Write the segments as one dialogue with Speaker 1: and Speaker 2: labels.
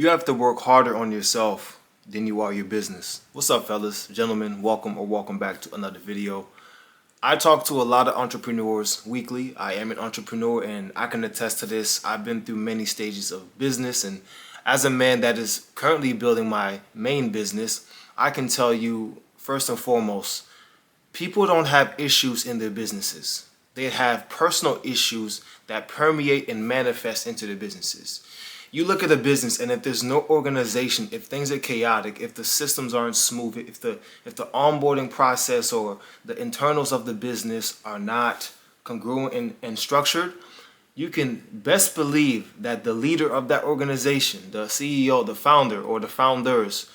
Speaker 1: You have to work harder on yourself than you are your business. What's up, fellas, gentlemen? Welcome back to another video. I talk to a lot of entrepreneurs weekly. I am an entrepreneur and I can attest to this. I've been through many stages of business, and as a man that is currently building my main business, I can tell you first and foremost, people don't have issues in their businesses. They have personal issues that permeate and manifest into their businesses. You look at a business, and if there's no organization, if things are chaotic, if the systems aren't smooth, if the onboarding process or the internals of the business are not congruent and structured, you can best believe that the leader of that organization, the CEO, the founder, or the founders,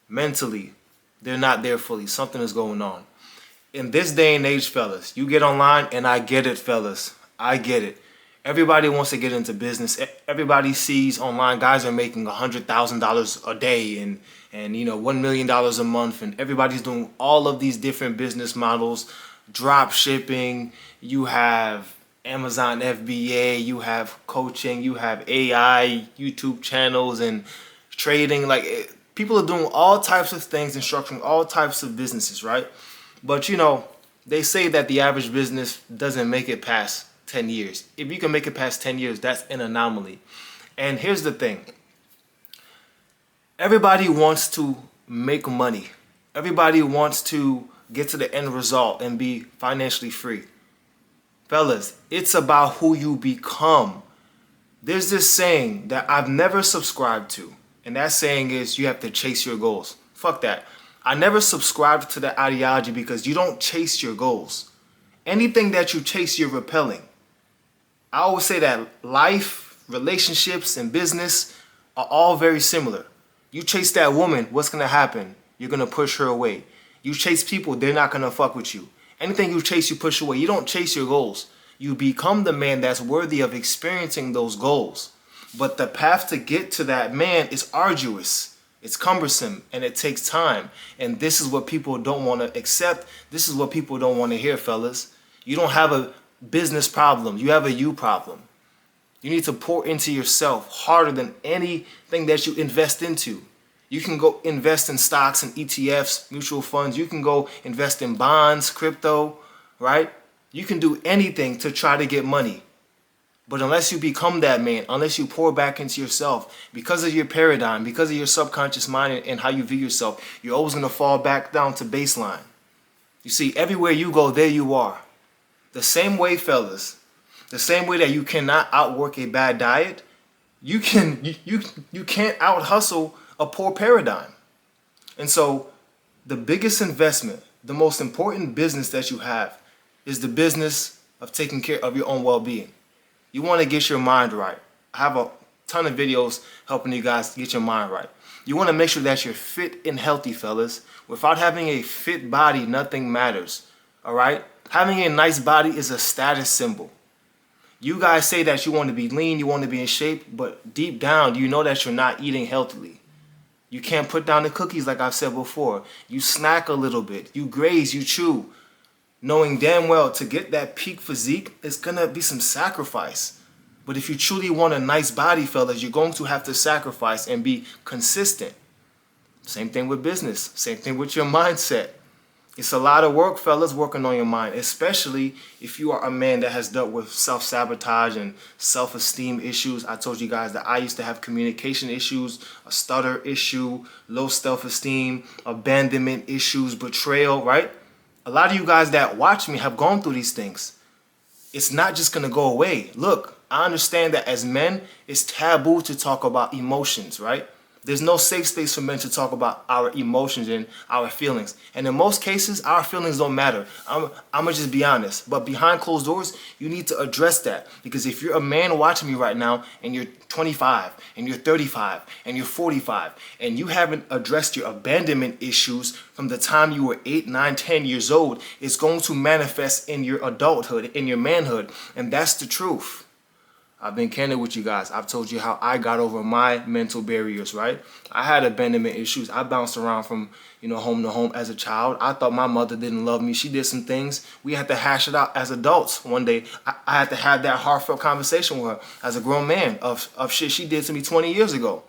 Speaker 1: mentally, they're not there fully. Something is going on. In this day and age, fellas, you get online, and I get it, fellas. I get it. Everybody wants to get into business. Everybody sees online guys are making $100,000 a day and $1 million a month, and everybody's doing all of these different business models, drop shipping. You have Amazon FBA, you have coaching, you have AI, YouTube channels, and trading. People are doing all types of things and structuring all types of businesses, right? But they say that the average business doesn't make it past 10 years. If you can make it past 10 years, that's an anomaly. And here's the thing. Everybody wants to make money. Everybody wants to get to the end result and be financially free. Fellas, it's about who you become. There's this saying that I've never subscribed to, and that saying is you have to chase your goals. Fuck that. I never subscribed to that ideology because you don't chase your goals. Anything that you chase, you're repelling. I always say that life, relationships, and business are all very similar. You chase that woman, what's going to happen? You're going to push her away. You chase people, they're not going to fuck with you. Anything you chase, you push away. You don't chase your goals. You become the man that's worthy of experiencing those goals. But the path to get to that man is arduous. It's cumbersome, and it takes time. And this is what people don't want to accept. This is what people don't want to hear, fellas. You don't have a business problem. You have a you problem. You need to pour into yourself harder than anything that you invest into. You can go invest in stocks and ETFs, mutual funds. You can go invest in bonds, crypto, right? You can do anything to try to get money. But unless you become that man, unless you pour back into yourself, because of your paradigm, because of your subconscious mind and how you view yourself, you're always going to fall back down to baseline. You see, everywhere you go, there you are. The same way, fellas, the same way that you cannot outwork a bad diet, you can't out-hustle a poor paradigm. And so the biggest investment, the most important business that you have is the business of taking care of your own well-being. You want to get your mind right. I have a ton of videos helping you guys get your mind right. You want to make sure that you're fit and healthy, fellas. Without having a fit body, nothing matters. All right? Having a nice body is a status symbol. You guys say that you want to be lean, you want to be in shape, but deep down, you know that you're not eating healthily. You can't put down the cookies like I've said before. You snack a little bit. You graze, you chew. Knowing damn well to get that peak physique, it's going to be some sacrifice. But if you truly want a nice body, fellas, you're going to have to sacrifice and be consistent. Same thing with business. Same thing with your mindset. It's a lot of work, fellas, working on your mind, especially if you are a man that has dealt with self-sabotage and self-esteem issues. I told you guys that I used to have communication issues, a stutter issue, low self-esteem, abandonment issues, betrayal, right? A lot of you guys that watch me have gone through these things. It's not just going to go away. Look, I understand that as men, it's taboo to talk about emotions, right? There's no safe space for men to talk about our emotions and our feelings. And in most cases, our feelings don't matter. I'm going to just be honest. But behind closed doors, you need to address that. Because if you're a man watching me right now and you're 25 and you're 35 and you're 45 and you haven't addressed your abandonment issues from the time you were 8, 9, 10 years old, it's going to manifest in your adulthood, in your manhood. And that's the truth. I've been candid with you guys. I've told you how I got over my mental barriers, right? I had abandonment issues. I bounced around from, home to home as a child. I thought my mother didn't love me. She did some things. We had to hash it out as adults. One day, I had to have that heartfelt conversation with her as a grown man of shit she did to me 20 years ago.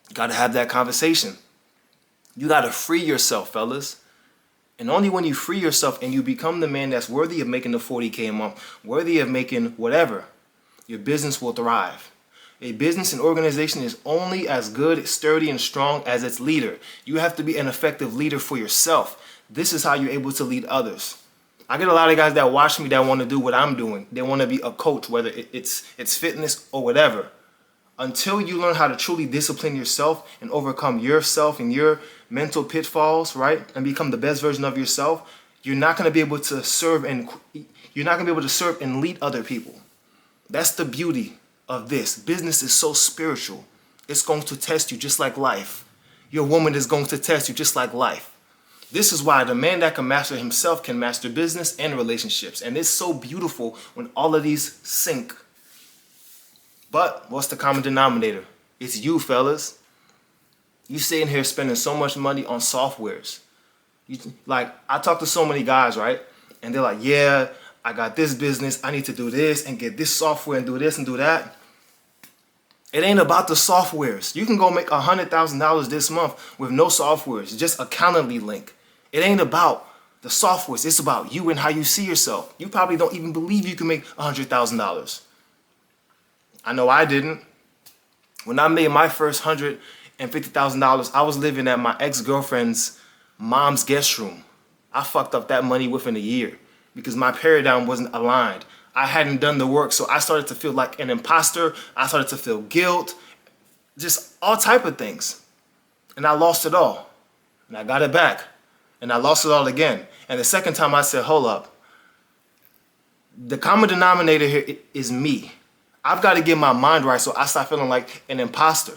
Speaker 1: You got to have that conversation. You got to free yourself, fellas. And only when you free yourself and you become the man that's worthy of making the 40K a month, worthy of making whatever, your business will thrive. A business and organization is only as good, sturdy, and strong as its leader. You have to be an effective leader for yourself. This is how you're able to lead others. I get a lot of guys that watch me that want to do what I'm doing. They want to be a coach, whether it's fitness or whatever. Until you learn how to truly discipline yourself and overcome yourself and your mental pitfalls, right, and become the best version of yourself, you're not going to be able to serve and lead other people. That's the beauty of this. Business is so spiritual. It's going to test you just like life. Your woman is going to test you just like life. This is why the man that can master himself can master business and relationships. And it's so beautiful when all of these sync. But what's the common denominator? It's you, fellas. You sitting here spending so much money on softwares. I talk to so many guys, right? And they're like, yeah, I got this business. I need to do this and get this software and do this and do that. It ain't about the softwares. You can go make $100,000 this month with no softwares, just a Calendly link. It ain't about the softwares. It's about you and how you see yourself. You probably don't even believe you can make $100,000. I know I didn't. When I made my first $150,000, I was living at my ex-girlfriend's mom's guest room. I fucked up that money within a year because my paradigm wasn't aligned. I hadn't done the work, so I started to feel like an imposter. I started to feel guilt, just all type of things. And I lost it all. And I got it back. And I lost it all again. And the second time I said, hold up. The common denominator here is me. I've got to get my mind right so I start feeling like an imposter.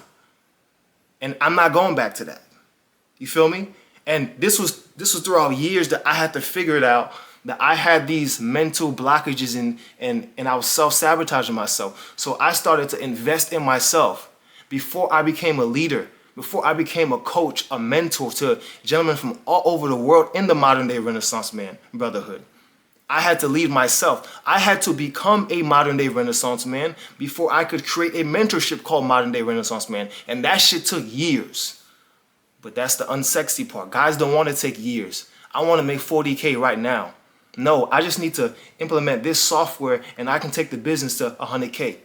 Speaker 1: And I'm not going back to that. You feel me? And this was throughout years that I had to figure it out, that I had these mental blockages and I was self-sabotaging myself. So I started to invest in myself before I became a leader, before I became a coach, a mentor to gentlemen from all over the world in the modern day Renaissance man brotherhood. I had to lead myself. I had to become a modern day Renaissance man before I could create a mentorship called Modern Day Renaissance Man. And that shit took years. But that's the unsexy part. Guys don't want to take years. I want to make 40K right now. No, I just need to implement this software and I can take the business to 100K.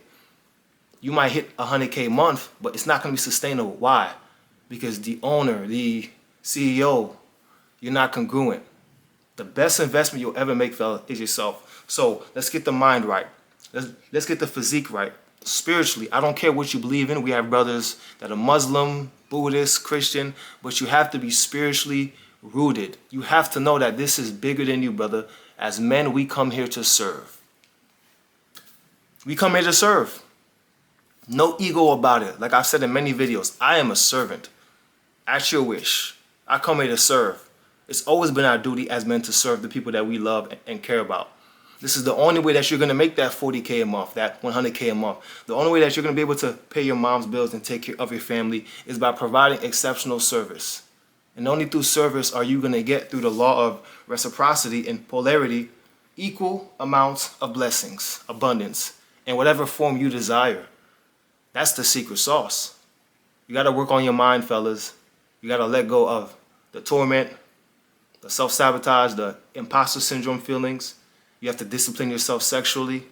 Speaker 1: You might hit 100K a month, but it's not going to be sustainable. Why? Because the owner, the CEO, you're not congruent. The best investment you'll ever make, fella, is yourself. So let's get the mind right. Let's get the physique right. Spiritually, I don't care what you believe in. We have brothers that are Muslim, Buddhist, Christian, but you have to be spiritually rooted. You have to know that this is bigger than you, brother. As men, we come here to serve. We come here to serve. No ego about it. Like I've said in many videos, I am a servant. At your wish. I come here to serve. It's always been our duty as men to serve the people that we love and care about. This is the only way that you're going to make that 40K a month, that 100K a month. The only way that you're going to be able to pay your mom's bills and take care of your family is by providing exceptional service. And only through service are you going to get, through the law of reciprocity and polarity, equal amounts of blessings, abundance, in whatever form you desire. That's the secret sauce. You got to work on your mind, fellas. You got to let go of the torment, the self-sabotage, the imposter syndrome feelings. You have to discipline yourself sexually.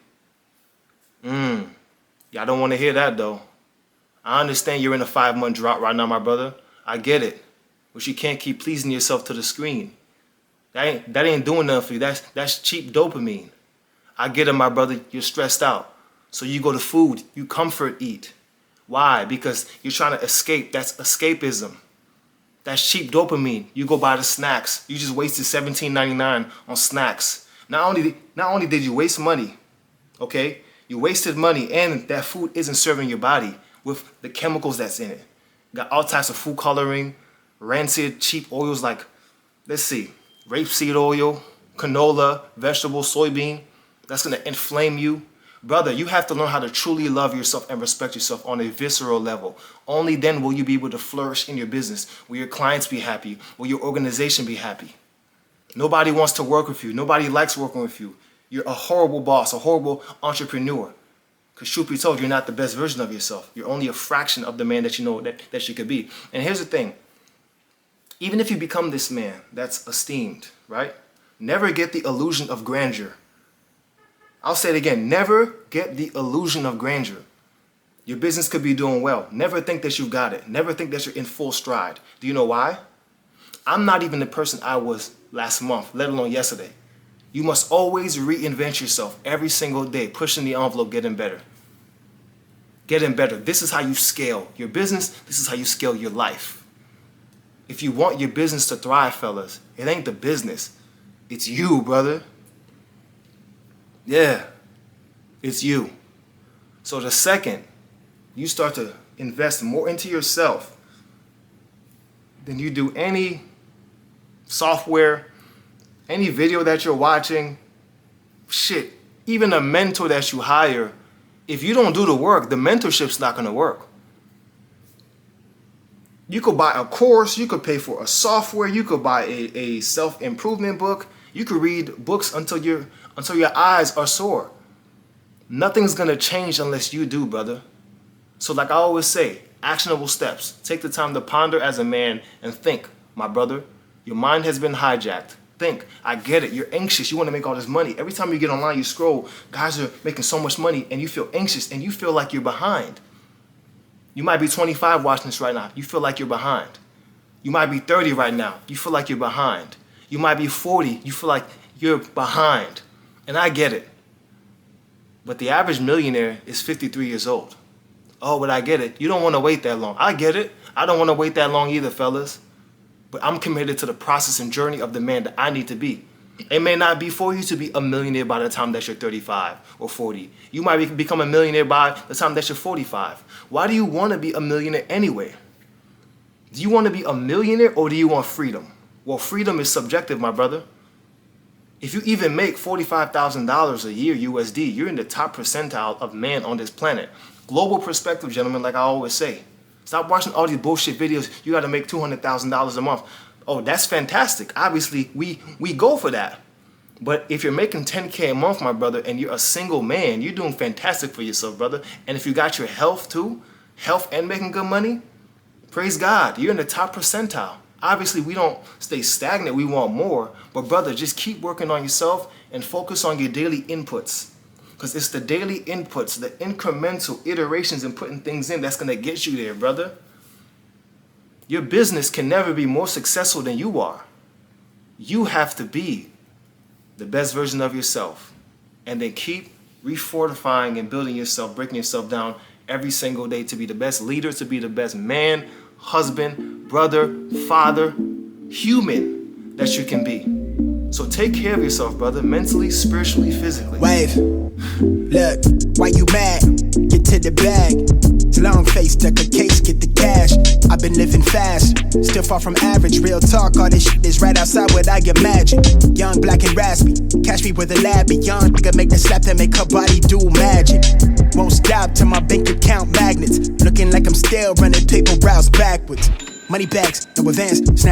Speaker 1: Y'all don't want to hear that, though. I understand you're in a 5-month drought right now, my brother. I get it. But you can't keep pleasing yourself to the screen. That ain't doing nothing for you. That's cheap dopamine. I get it, my brother. You're stressed out. So you go to food. You comfort eat. Why? Because you're trying to escape. That's escapism. That's cheap dopamine. You go buy the snacks. You just wasted $17.99 on snacks. Not only did you waste money, okay? You wasted money and that food isn't serving your body with the chemicals that's in it. Got all types of food coloring, rancid, cheap oils like, let's see, rapeseed oil, canola, vegetable, soybean. That's going to inflame you. Brother, you have to learn how to truly love yourself and respect yourself on a visceral level. Only then will you be able to flourish in your business. Will your clients be happy? Will your organization be happy? Nobody wants to work with you. Nobody likes working with you. You're a horrible boss, a horrible entrepreneur. Because truth be told, you're not the best version of yourself. You're only a fraction of the man that you know that you could be. And here's the thing. Even if you become this man that's esteemed, right? Never get the illusion of grandeur. I'll say it again. Never get the illusion of grandeur. Your business could be doing well. Never think that you've got it. Never think that you're in full stride. Do you know why? I'm not even the person I was last month, let alone yesterday. You must always reinvent yourself every single day, pushing the envelope, getting better. Getting better. This is how you scale your business. This is how you scale your life. If you want your business to thrive, fellas, it ain't the business. It's you, brother. Yeah, it's you. So the second you start to invest more into yourself than you do any software, any video that you're watching, shit, even a mentor that you hire, if you don't do the work, the mentorship's not going to work. You could buy a course, you could pay for a software, you could buy a self-improvement book, you could read books until your eyes are sore. Nothing's going to change unless you do, brother. So like I always say, actionable steps. Take the time to ponder as a man and think, my brother, your mind has been hijacked. Think, I get it, you're anxious, you want to make all this money. Every time you get online, you scroll, guys are making so much money and you feel anxious and you feel like you're behind. You might be 25 watching this right now, you feel like you're behind. You might be 30 right now, you feel like you're behind. You might be 40, you feel like you're behind. And I get it. But the average millionaire is 53 years old. Oh, but I get it. You don't want to wait that long. I get it. I don't want to wait that long either, fellas. But I'm committed to the process and journey of the man that I need to be. It may not be for you to be a millionaire by the time that you're 35 or 40. You might become a millionaire by the time that you're 45. Why do you want to be a millionaire anyway? Do you want to be a millionaire or do you want freedom? Well, freedom is subjective, my brother. If you even make $45,000 a year USD, you're in the top percentile of man on this planet. Global perspective, gentlemen, like I always say. Stop watching all these bullshit videos. You got to make $200,000 a month. Oh, that's fantastic. Obviously, we go for that. But if you're making $10K a month, my brother, and you're a single man, you're doing fantastic for yourself, brother. And if you got your health too, health and making good money, praise God, you're in the top percentile. Obviously, we don't stay stagnant. We want more. But brother, just keep working on yourself and focus on your daily inputs. Because it's the daily inputs, the incremental iterations and putting things in that's going to get you there, brother. Your business can never be more successful than you are. You have to be the best version of yourself. And then keep refortifying and building yourself, breaking yourself down every single day to be the best leader, to be the best man, husband, brother, father, human that you can be. So take care of yourself, brother, mentally, spiritually, physically.
Speaker 2: Wave. Look, why you mad? Get to the bag. Long face, duck a case, get the cash. I've been living fast, still far from average. Real talk, all this shit is right outside what I imagine. Young, black and raspy, catch me with a lab. Young nigga make the slap that make her body do magic. Won't stop till my bank account magnets. Looking like I'm still running paper routes backwards. Money bags, no advance, snap.